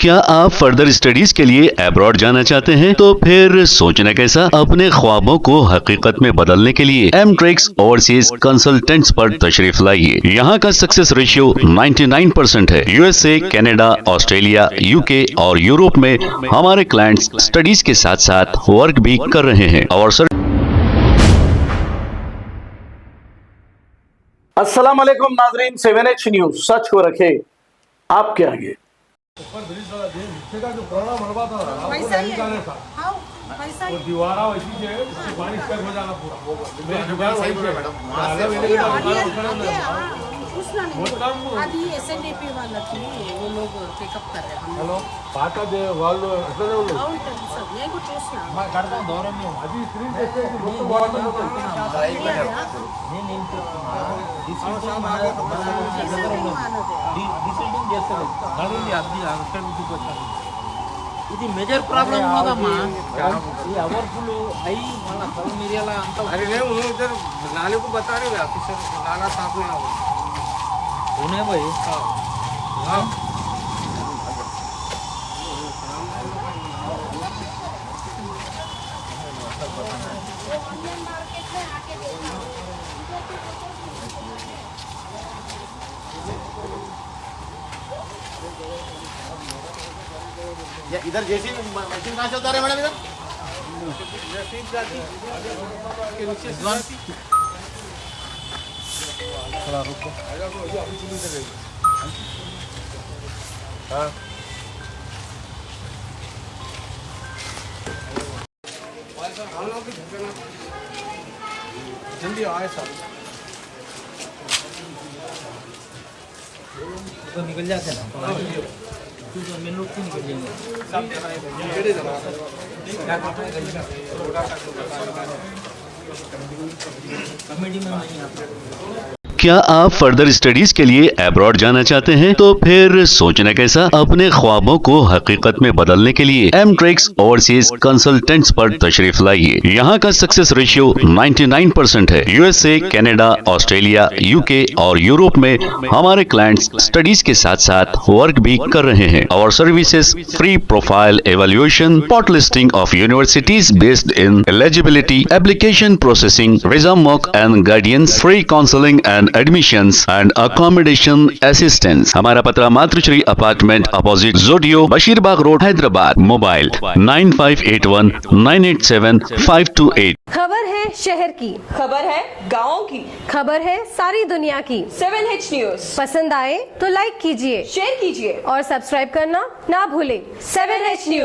क्या आप further studies के लिए अब्रॉड जाना चाहते हैं? तो फिर सोचना कैसा, अपने ख्वाबों को हकीकत में बदलने के लिए एमट्रिक्स ओवरसीज कंसल्टेंट्स पर तशरीफ लाइए। यहाँ का सक्सेस रेशियो 99% है। यूएसए, कनाडा, ऑस्ट्रेलिया, यूके और यूरोप में हमारे क्लाइंट्स स्टडीज के साथ साथ वर्क भी कर रहे हैं और अस्सलाम वालेकुम नाजरीन, 7H न्यूज सच को रखे आपके आगे। पैसा ही है। हाँ, पैसा ही। दीवारा वैसी है, पानी स्टक हो जाना पूरा। मेरा जुगाड़ वही है मैडम। అది SNDP వాళ్ళకి वो लोग टेकअप कर रहे हैं। हेलो పాత వాళ్ళు అసలే ఉన్నారు. అవును తెలుసు సార్, నేను కూడా చూసినా. మా కడత దూరం అది స్క్రీన్ చేస్తే మొత్తం బాడీ నేను ఏం చెప్తున్నా డిసిల్డింగ్ చేస్తారు నడుంది అది అక్కడ వచ్చాను. ఇది మేజర్ ప్రాబ్లం ఉన్నదమ్మా. ఈ అవర్ఫుల్ అయ్యి మళ్ళీ సగం ఏరియాలో అంతా अरे नहीं उन्होंने इधर नाले को बता रहे हो ऑफिसर नाला साफ नहीं हुआ ఉన్నాయి भाई. हां इधर जैसी मशीन कहाँ से उतारे मैडम इधर जल्दी आए सर तो निकल जाते हैं ना मेन रोड से निकल जाएंगे. कॉमेडी में नहीं आता. क्या आप फर्दर स्टडीज के लिए अब्रॉड जाना चाहते हैं? तो फिर सोचना कैसा, अपने ख्वाबों को हकीकत में बदलने के लिए एमट्रिक्स ओवरसीज कंसल्टेंट्स पर तशरीफ लाइए। यहाँ का सक्सेस रेशियो 99% है। यूएसए, कनाडा, ऑस्ट्रेलिया, यूके और यूरोप में हमारे क्लाइंट्स स्टडीज के साथ साथ वर्क भी कर रहे हैं और services free profile evaluation, spot listing of universities based in eligibility, application processing, visa mock and guidance, free counselling and admissions and accommodation assistance. हमारा पता मातृश्री अपार्टमेंट अपोजिट जोडियो, बशीरबाग रोड, हैदराबाद। मोबाइल 9581987528। खबर है शहर की, खबर है गाँव की, खबर है सारी दुनिया की। 7H न्यूज पसंद आए तो लाइक कीजिए, शेयर कीजिए और सब्सक्राइब करना ना भूलें। 7H news.